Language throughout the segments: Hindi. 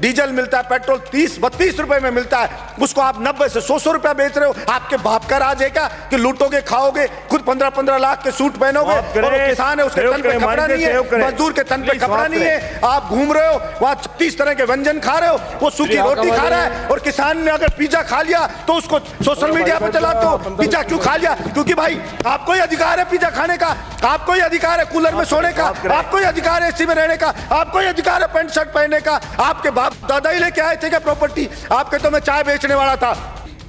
डीजल मिलता है, पेट्रोल 30-32 रुपए में मिलता है, उसको आप 90 से 100 रुपया बेच रहे हो। आपके बाप का राज है क्या कि लूटोगे, खाओगे, खुद 15-15 लाख के सूट पहनोगे, और वो किसान है उसके तन पे कपड़ा नहीं है, मजदूर के तन पे कपड़ा नहीं है, आप घूम रहे हो वहां 36 तरह के व्यंजन खा रहे हो, वो सूखी रोटी खा रहा है। और किसान ने अगर पिज्जा खा लिया तो उसको सोशल मीडिया पे चलाते हो, पिज्जा क्यों खा लिया? क्योंकि भाई आपको ही अधिकार है पिज्जा खाने का, आपको ही अधिकार है कूलर में सोने का, आपको ही अधिकार है एसी में रहने का, आपको ही अधिकार है पैंट शर्ट पहनने का। आपके बाप दादा ही लेके आए थे क्या प्रॉपर्टी? आपके तो मैं चाय बेचने वाला था।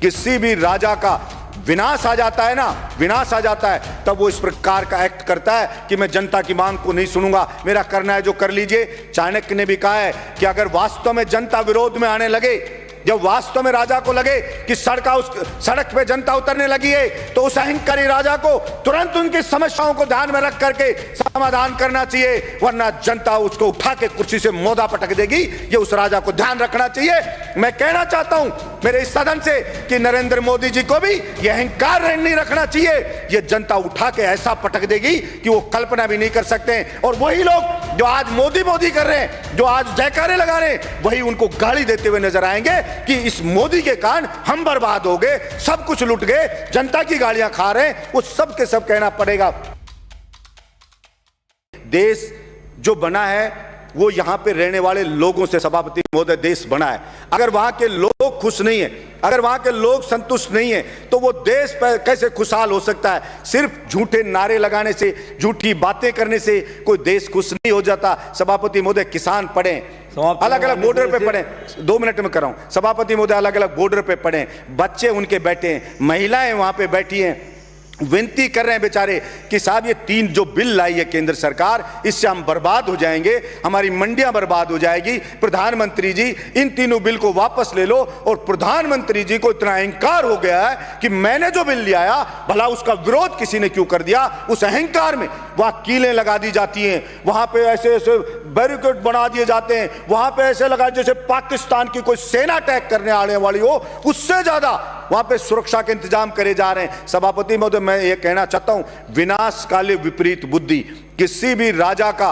किसी भी राजा का विनाश आ जाता है ना, विनाश आ जाता है, तब वो इस प्रकार का एक्ट करता है कि मैं जनता की मांग को नहीं सुनूंगा, मेरा करना है जो कर लीजिए। चाणक्य ने भी कहा है कि अगर वास्तव में जनता विरोध में आने लगे, जब वास्तव में राजा को लगे कि सड़क पे जनता उतरने लगी है, तो उस अहंकारी राजा को तुरंत उनकी समस्याओं को ध्यान में रख करके समाधान करना चाहिए, वरना जनता उसको उठा के कुर्सी से मोदा पटक देगी। ये उस राजा को ध्यान रखना चाहिए। मैं कहना चाहता हूं मेरे इस सदन से कि नरेंद्र मोदी जी को भी यह अहंकार नहीं रखना चाहिए। ये जनता उठा के ऐसा पटक देगी कि वो कल्पना भी नहीं कर सकते। और वही लोग जो आज मोदी मोदी कर रहे हैं, जो आज जयकारे लगा रहे हैं, वही उनको गाली देते हुए नजर आएंगे कि इस मोदी के कारण हम बर्बाद हो गए, सब कुछ लुट गए, जनता की गालियां खा रहे हैं। वो सब के सब कहना पड़ेगा। देश जो बना है वो यहां पे रहने वाले लोगों से, सभापति महोदय, देश बना है। अगर वहां के लोग खुश नहीं है, अगर वहां के लोग संतुष्ट नहीं है, तो वो देश कैसे खुशहाल हो सकता है? सिर्फ झूठे नारे लगाने से, झूठी बातें करने से कोई देश खुश नहीं हो जाता। सभापति महोदय, किसान पढ़े, अलग अलग बॉर्डर पे पड़े, 2 मिनट में कर रहा हूं सभापति महोदय, अलग अलग बॉर्डर पे पड़े, बच्चे उनके बैठे हैं, महिलाएं वहां पे बैठी हैं, विनती कर रहे हैं बेचारे कि साहब ये 3 जो बिल लाई है केंद्र सरकार, इससे हम बर्बाद हो जाएंगे, हमारी मंडियां बर्बाद हो जाएगी। प्रधानमंत्री जी इन तीनों बिल को वापस ले लो। और प्रधानमंत्री जी को इतना अहंकार हो गया है कि मैंने जो बिल ले आया, भला उसका विरोध किसी ने क्यों कर दिया? उस अहंकार में वहां कीलें लगा दी जाती हैं, वहां पे ऐसे ऐसे बैरिकेड बना दिए जाते हैं, वहां पे ऐसे लगा जैसे पाकिस्तान की कोई सेना अटैक करने आने वाली हो, उससे ज्यादा वहां पे सुरक्षा के इंतजाम करे जा रहे हैं। सभापति महोदय, मैं ये कहना चाहता हूं, विनाश काले विपरीत बुद्धि। किसी भी राजा का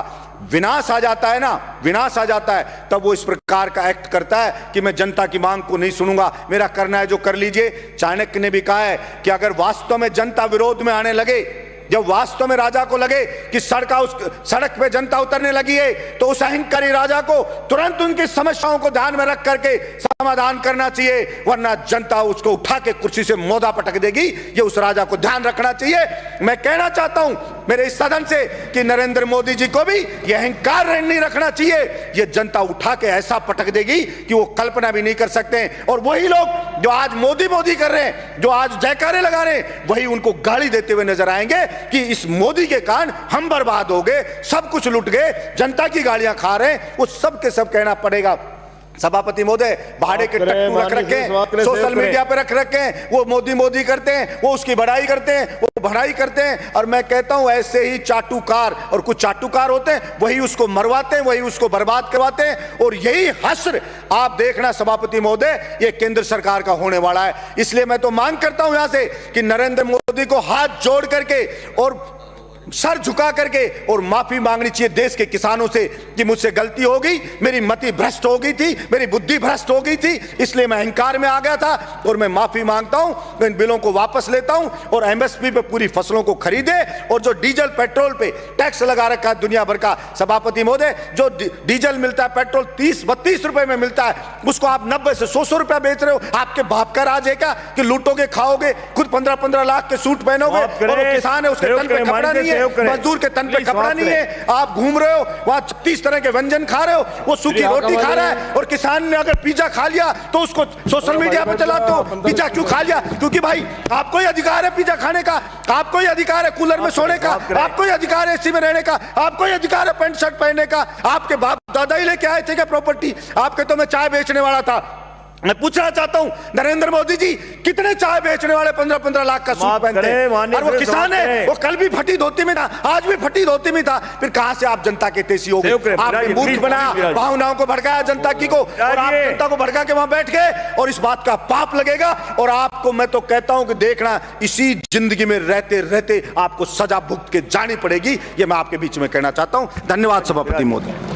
विनाश आ जाता है ना, विनाश आ जाता है, तब वो इस प्रकार का एक्ट करता है कि मैं जनता की मांग को नहीं सुनूंगा, मेरा करना है जो कर लीजिए। चाणक्य ने भी कहा है कि अगर वास्तव में जनता विरोध में आने लगे, जब वास्तव में राजा को लगे कि सड़क पे जनता उतरने लगी है, तो उस अहंकारी राजा को तुरंत उनकी समस्याओं को ध्यान में रख करके समाधान करना चाहिए, वरना जनता उसको उठा के कुर्सी से मोदा पटक देगी। ये उस राजा को ध्यान रखना चाहिए। मैं कहना चाहता हूं मेरे इस सदन से कि नरेंद्र मोदी जी को भी यह अहंकार नहीं रखना चाहिए। ये जनता उठा के ऐसा पटक देगी कि वो कल्पना भी नहीं कर सकते। और वही लोग जो आज मोदी मोदी कर रहे हैं, जो आज जयकारे लगा रहे हैं, वही उनको गाली देते हुए नजर आएंगे कि इस मोदी के कारण हम बर्बाद हो गए, सब कुछ लुट गए, जनता की गालियां खा रहे हैं। वो सब के सब कहना पड़ेगा। सभापति महोदय, भाड़े के टट्टू रख रखे हैं, सोशल मीडिया पे रख रखे हैं, वो मोदी मोदी करते हैं, वो उसकी बड़ाई करते हैं, वो भड़ाई करते हैं। और मैं कहता हूं ऐसे ही चाटुकार, और कुछ चाटुकार होते हैं, वही उसको मरवाते हैं, वही उसको बर्बाद करवाते हैं। और यही हश्र आप देखना सभापति महोदय, ये केंद्र सरकार का होने वाला है। इसलिए मैं तो मांग करता हूं यहां से कि नरेंद्र मोदी को हाथ जोड़ करके और सर झुका करके और माफी मांगनी चाहिए देश के किसानों से कि मुझसे गलती हो गई, मेरी मति भ्रष्ट हो गई थी, मेरी बुद्धि भ्रष्ट हो गई थी, इसलिए मैं अहंकार में आ गया था और मैं माफी मांगता हूं। मैं इन बिलों को वापस लेता हूं और एमएसपी पे पूरी फसलों को खरीदे। और जो डीजल पेट्रोल पे टैक्स लगा रखा है दुनिया भर का, सभापति महोदय, जो डीजल मिलता है, पेट्रोल 30-32 रुपए में मिलता है, उसको आप 90 से 100 रुपया बेच रहे हो। आपके बाप का राज है क्या कि लूटोगे, खाओगे, खुद 15-15 लाख के सूट पहनोगे, और वो किसान है उसके तन पे कपड़ा नहीं है, मजदूर के तन पे कपड़ा नहीं है, आप घूम रहे हो वहां 36 तरह के व्यंजन खा रहे हो, वो सूखी रोटी खा रहा है। और किसान ने अगर पिज्जा खा लिया तो उसको सोशल मीडिया पे चलाते हो, पिज्जा क्यों खा लिया? क्योंकि भाई आपको ही अधिकार है पिज्जा खाने का, आपको ही अधिकार है कूलर में सोने का, आपको ही अधिकार है एसी में रहने का, आपको ही अधिकार है पैंट शर्ट पहनने का। आपके बाप दादा ही लेके आए थे क्या प्रॉपर्टी? आपके तो मैं चाय बेचने वाला था। मैं पूछना चाहता हूं नरेंद्र मोदी जी, कितने चाय बेचने वाले 15-15 लाख का सूट पहनते हैं? और वो किसान है, वो कल भी फटी धोती में था, आज भी फटी धोती में था। फिर कहां से आप जनता के तेजी हो गए? आपने मूर्ख बनाया, भावनाओं को भड़काया जनता की को, और आप जनता को भड़का के वहां बैठ गए। और इस बात का पाप लगेगा। और आपको मैं तो कहता हूं कि देखना, इसी जिंदगी में रहते रहते आपको सजा भुगत के जानी पड़ेगी। ये मैं आपके बीच में कहना चाहता हूं। धन्यवाद सभापति महोदय।